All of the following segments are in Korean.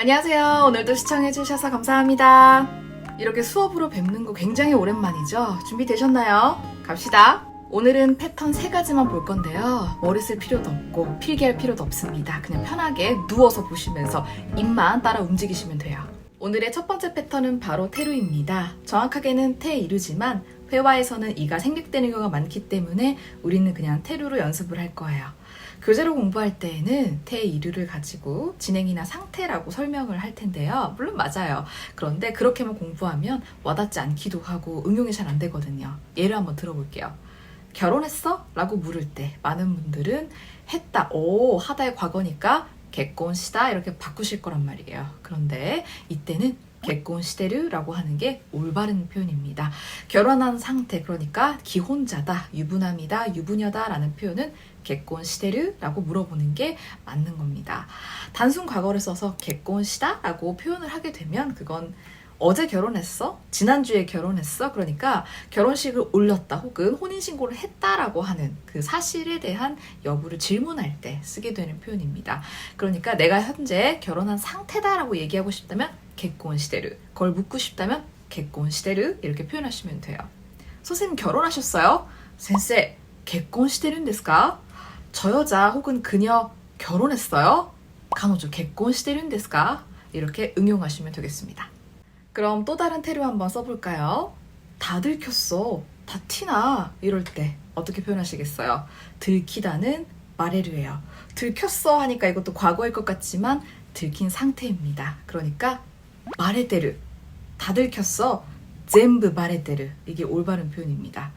안녕하세요. 오늘도 시청해주셔서 감사합니다. 이렇게 수업으로 뵙는 거 굉장히 오랜만이죠? 준비되셨나요? 갑시다. 오늘은 패턴 3가지만 볼 건데요. 머리 쓸 필요도 없고 필기할 필요도 없습니다. 그냥 편하게 누워서 보시면서 입만 따라 움직이시면 돼요. 오늘의 첫 번째 패턴은 바로 테루입니다. 정확하게는 테이루지만 회화에서는 이가 생략되는 경우가 많기 때문에 우리는 그냥 테루로 연습을 할 거예요. 교재로 공부할 때에는 테이루를 가지고 진행이나 상태라고 설명을 할 텐데요. 물론 맞아요. 그런데 그렇게만 공부하면 와닿지 않기도 하고 응용이 잘 안 되거든요. 예를 한번 들어볼게요. 결혼했어? 라고 물을 때 많은 분들은 했다, 하다의 과거니까 개콘시다 이렇게 바꾸실 거란 말이에요. 그런데 이때는 개콘시데르라고 하는 게 올바른 표현입니다. 결혼한 상태, 그러니까 기혼자다, 유부남이다, 유부녀다 라는 표현은 개콘시데르라고 물어보는 게 맞는 겁니다. 단순 과거를 써서 개콘시다 라고 표현을 하게 되면 그건 어제 결혼했어? 지난주에 결혼했어? 그러니까 결혼식을 올렸다 혹은 혼인신고를 했다라고 하는 그 사실에 대한 여부를 질문할 때 쓰게 되는 표현입니다. 그러니까 내가 현재 결혼한 상태다라고 얘기하고 싶다면 개콘시데르, 그걸 묻고 싶다면 개콘시데르 이렇게 표현하시면 돼요. 선생님 결혼하셨어요? 센세, 개콘시데르인 데스까? 저 여자 혹은 그녀 결혼했어요? 가노조 개콘시데르인 데스까? 이렇게 응용하시면 되겠습니다. 그럼 또 다른 테루 한번 써볼까요? 다 들켰어, 다 티나 이럴 때 어떻게 표현하시겠어요? 들키다는 마레르예요. 들켰어 하니까 이것도 과거일 것 같지만 들킨 상태입니다. 그러니까 마레테르, 다 들켰어, 젠부 마레테르, 이게 올바른 표현입니다.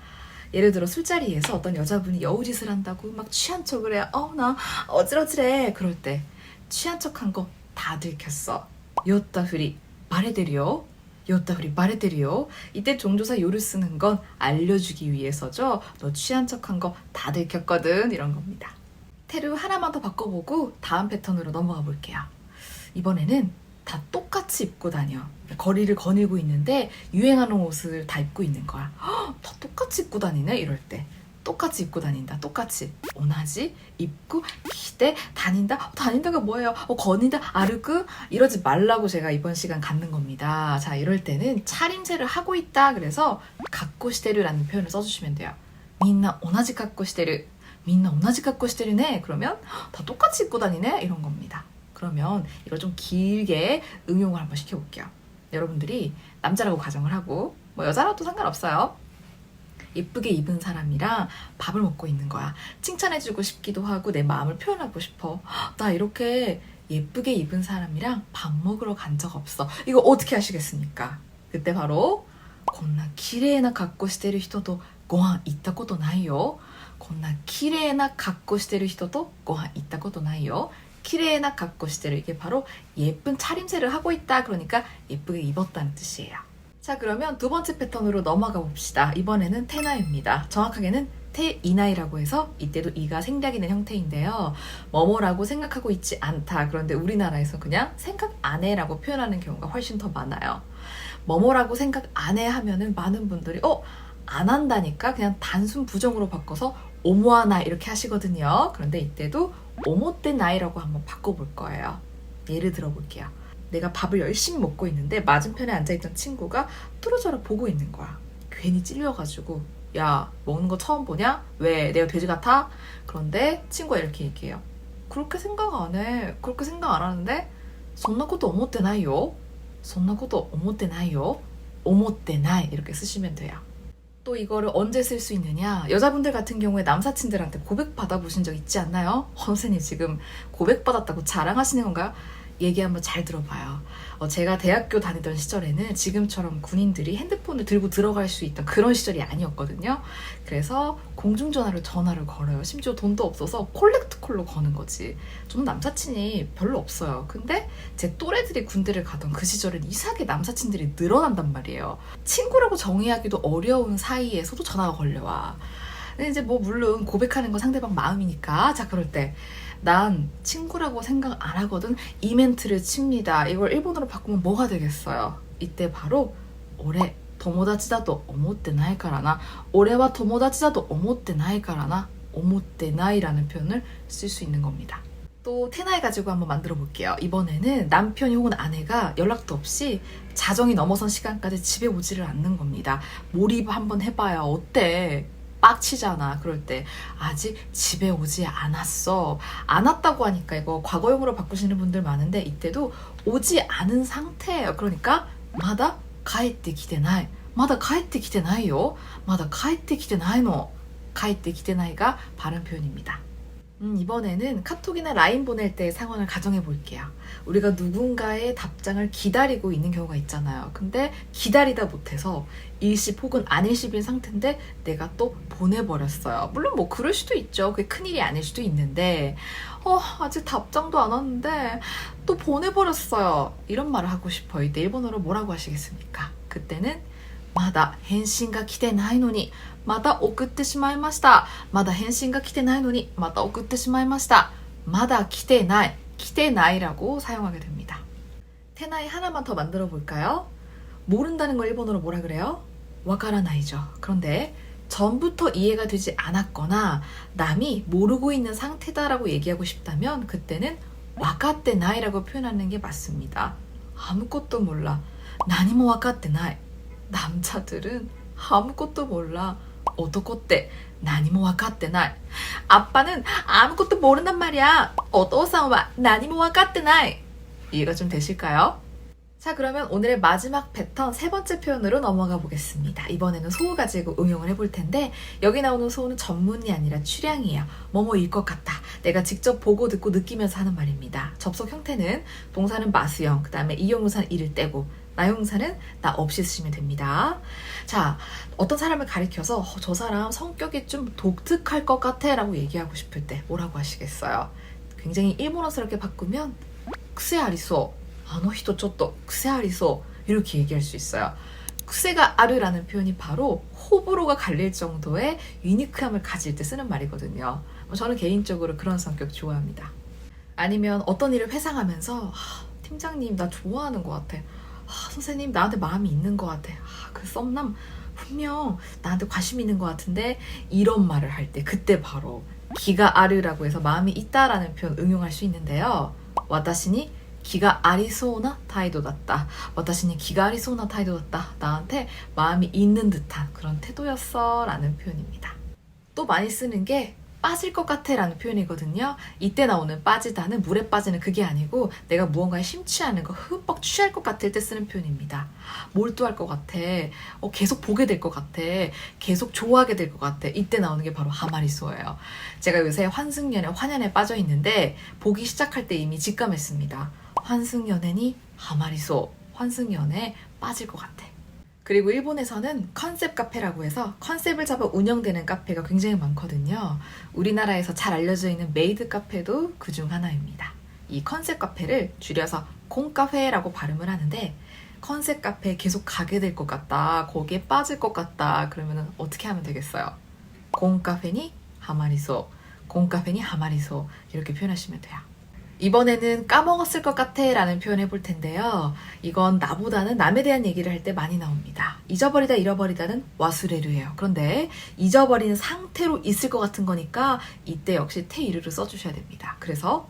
예를 들어 술자리에서 어떤 여자분이 여우짓을 한다고 막 취한 척을 해. 나 어지러지래. 그럴 때 취한 척한 거 다 들켰어, 요따후리 마레테르요, 요따후리 마레테르요. 이때 종조사 요를 쓰는 건 알려주기 위해서죠. 너 취한 척한 거 다 들켰거든, 이런 겁니다. 테루 하나만 더 바꿔보고 다음 패턴으로 넘어가 볼게요. 이번에는 다 똑같이 입고 다녀. 거리를 거닐고 있는데 유행하는 옷을 다 입고 있는 거야. 다 똑같이 입고 다니네? 이럴 때 똑같이 입고 다닌다. 똑같이 오나지 입고 기대 다닌다. 다닌다가 뭐예요? 거니다 아르크 이러지 말라고 제가 이번 시간 갖는 겁니다. 자, 이럴 때는 차림새를 하고 있다. 그래서 갖고してる라는 표현을 써주시면 돼요. 민나 오나지 갖고してる, 민나 오나지 갖고してるね. 그러면 다 똑같이 입고 다니네? 이런 겁니다. 그러면 이걸 좀 길게 응용을 한번 시켜볼게요. 여러분들이 남자라고 가정을 하고 뭐 여자라도 상관없어요. 예쁘게 입은 사람이랑 밥을 먹고 있는 거야. 칭찬해주고 싶기도 하고 내 마음을 표현하고 싶어. 나 이렇게 예쁘게 입은 사람이랑 밥 먹으러 간 적 없어. 이거 어떻게 하시겠습니까? 그때 바로 건나 키레이나 갖고してる人とご飯行ったことないよ. 건나 키레이나 갖고してる人とご飯行ったことないよ. 키레이나 갖고してる, 이게 바로 예쁜 차림새를 하고 있다. 그러니까 예쁘게 입었다는 뜻이에요. 자, 그러면 두 번째 패턴으로 넘어가 봅시다. 이번에는 테나입니다. 정확하게는 테이나이라고 해서 이때도 이가 생략이 된 형태인데요. 뭐뭐라고 생각하고 있지 않다. 그런데 우리나라에서 그냥 생각 안 해라고 표현하는 경우가 훨씬 더 많아요. 뭐뭐라고 생각 안 해 하면은 많은 분들이 안 한다니까 그냥 단순 부정으로 바꿔서 오모하나 이렇게 하시거든요. 그런데 이때도 오모떼나이라고 한번 바꿔볼 거예요. 예를 들어볼게요. 내가 밥을 열심히 먹고 있는데 맞은편에 앉아있던 친구가 뚫어져라 보고 있는 거야. 괜히 찔려가지고 야, 먹는 거 처음 보냐? 왜? 내가 돼지 같아? 그런데 친구가 이렇게 얘기해요. 그렇게 생각 안 해. 그렇게 생각 안 하는데? そんなこと思ってないよ. そんなこと思ってないよ. 思ってない 이렇게 쓰시면 돼요. 또 이거를 언제 쓸 수 있느냐? 여자분들 같은 경우에 남사친들한테 고백 받아보신 적 있지 않나요? 선생님 지금 고백 받았다고 자랑하시는 건가요? 얘기 한번 잘 들어봐요. 제가 대학교 다니던 시절에는 지금처럼 군인들이 핸드폰을 들고 들어갈 수 있던 그런 시절이 아니었거든요. 그래서 공중전화를 전화를 걸어요. 심지어 돈도 없어서 콜렉트콜로 거는 거지. 저는 남사친이 별로 없어요. 근데 제 또래들이 군대를 가던 그 시절엔 이상하게 남사친들이 늘어난단 말이에요. 친구라고 정의하기도 어려운 사이에서도 전화가 걸려와. 근데 이제 뭐 물론 고백하는 건 상대방 마음이니까. 자, 그럴 때 난 친구라고 생각 안 하거든. 이 멘트를 칩니다. 이걸 일본어로 바꾸면 뭐가 되겠어요? 이때 바로 올해 友達だと思ってないからな. 올해와 友達だと思ってないからな. 思ってない라는 표현을 쓸 수 있는 겁니다. 또 테나이 가지고 한번 만들어 볼게요. 이번에는 남편이 혹은 아내가 연락도 없이 자정이 넘어선 시간까지 집에 오지를 않는 겁니다. 몰입 한번 해봐요. 어때? 빡치잖아. 그럴 때 아직 집에 오지 않았어. 안 왔다고 하니까 이거 과거형으로 바꾸시는 분들 많은데 이때도 오지 않은 상태예요. 그러니까 마다 가에tteきてない. 마다 가에tteきてないよ. 마다 가에tteきてないの. 가에tteきてない가 발음 표현입니다. 이번에는 카톡이나 라인 보낼 때의 상황을 가정해 볼게요. 우리가 누군가의 답장을 기다리고 있는 경우가 있잖아요. 근데 기다리다 못해서 일십 혹은 안일십인 상태인데 내가 또 보내버렸어요. 물론 뭐 그럴 수도 있죠. 그게 큰일이 아닐 수도 있는데 아직 답장도 안 왔는데 또 보내버렸어요. 이런 말을 하고 싶어요. 이때 일본어로 뭐라고 하시겠습니까? 그때는 마다返信が来てないのにまた送ってしまいました。まだ返信が来てないのにまた送ってしまいました。まだ来てない、来てない라고 사용하게 됩니다. 테나이 하나만 더 만들어 볼까요? 모른다는 걸 일본어로 뭐라 그래요? 와카라나이죠. 그런데 전부터 이해가 되지 않았거나 남이 모르고 있는 상태다라고 얘기하고 싶다면 그때는 와카떼나이라고 표현하는 게 맞습니다. 아무것도 몰라. 나니모 와카떼나이. 남자들은 아무것도 몰라. 오토코떼 나니모 와카떼나이. 아빠는 아무것도 모른단 말이야. 오토상와 나니모 와카떼나이. 이해가 좀 되실까요? 자, 그러면 오늘의 마지막 패턴 세 번째 표현으로 넘어가 보겠습니다. 이번에는 소우 가지고 응용을 해볼 텐데 여기 나오는 소우는 전문이 아니라 추량이에요. 뭐뭐일 것 같다. 내가 직접 보고 듣고 느끼면서 하는 말입니다. 접속 형태는 동사는 마수형, 그 다음에 이용동사는 이를 떼고 나용사는 나 없이 쓰시면 됩니다. 자, 어떤 사람을 가리켜서 저 사람 성격이 좀 독특할 것 같아 라고 얘기하고 싶을 때 뭐라고 하시겠어요? 굉장히 일본어스럽게 바꾸면 쿠세 아리소, 아노히토 쪼또 쿠세 아리소 이렇게 얘기할 수 있어요. 쿠세가 아르라는 표현이 바로 호불호가 갈릴 정도의 유니크함을 가질 때 쓰는 말이거든요. 저는 개인적으로 그런 성격 좋아합니다. 아니면 어떤 일을 회상하면서 팀장님 나 좋아하는 것 같아. 선생님 나한테 마음이 있는 것 같아. 그 썸남 분명 나한테 관심 있는 것 같은데 이런 말을 할 때 그때 바로 기가 아르라고 해서 마음이 있다라는 표현 응용할 수 있는데요. 와타시니 기가 아리소나 타이도dat다. 와타시니 기가 아리소나 타이도dat다. 나한테 마음이 있는 듯한 그런 태도였어 라는 표현입니다. 또 많이 쓰는 게 빠질 것 같아 라는 표현이거든요. 이때 나오는 빠지다는 물에 빠지는 그게 아니고 내가 무언가에 심취하는 거 흠뻑 취할 것 같을 때 쓰는 표현입니다. 몰두할 것 같아. 계속 보게 될 것 같아. 계속 좋아하게 될 것 같아. 이때 나오는 게 바로 하마리소예요. 제가 요새 환승연애, 환연에 빠져 있는데 보기 시작할 때 이미 직감했습니다. 환승연애니 하마리소. 환승연애에 빠질 것 같아. 그리고 일본에서는 컨셉 카페라고 해서 컨셉을 잡아 운영되는 카페가 굉장히 많거든요. 우리나라에서 잘 알려져 있는 메이드 카페도 그중 하나입니다. 이 컨셉 카페를 줄여서 공카페라고 발음을 하는데 컨셉 카페에 계속 가게 될 것 같다, 거기에 빠질 것 같다 그러면 어떻게 하면 되겠어요? 공카페니 하마리소, 공카페니 하마리소 이렇게 표현하시면 돼요. 이번에는 까먹었을 것 같아 라는 표현 해볼 텐데요. 이건 나보다는 남에 대한 얘기를 할 때 많이 나옵니다. 잊어버리다, 잃어버리다는 와스레르예요. 그런데 잊어버리는 상태로 있을 것 같은 거니까 이때 역시 테이르를 써주셔야 됩니다. 그래서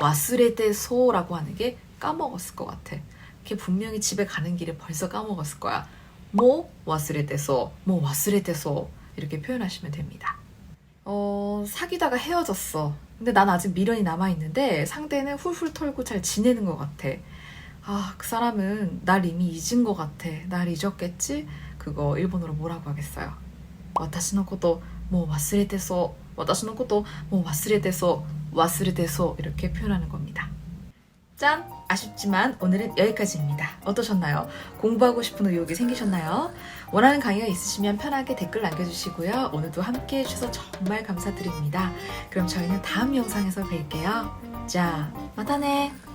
와스레테소라고 하는 게 까먹었을 것 같아. 걔 분명히 집에 가는 길에 벌써 까먹었을 거야. 뭐 와스레테소, 뭐 와스레테소 이렇게 표현하시면 됩니다. 사귀다가 헤어졌어. 근데 난 아직 미련이 남아있는데 상대는 훌훌 털고 잘 지내는 것 같아. 그 사람은 날 이미 잊은 것 같아. 날 잊었겠지? 그거 일본어로 뭐라고 하겠어요? 와타시노 코토 뭐 와스레테소, 와타시노 코토 뭐 와스레테소, 와스레테소 이렇게 표현하는 겁니다. 짠! 아쉽지만 오늘은 여기까지입니다. 어떠셨나요? 공부하고 싶은 의욕이 생기셨나요? 원하는 강의가 있으시면 편하게 댓글 남겨주시고요. 오늘도 함께 해주셔서 정말 감사드립니다. 그럼 저희는 다음 영상에서 뵐게요. 자, 마타네!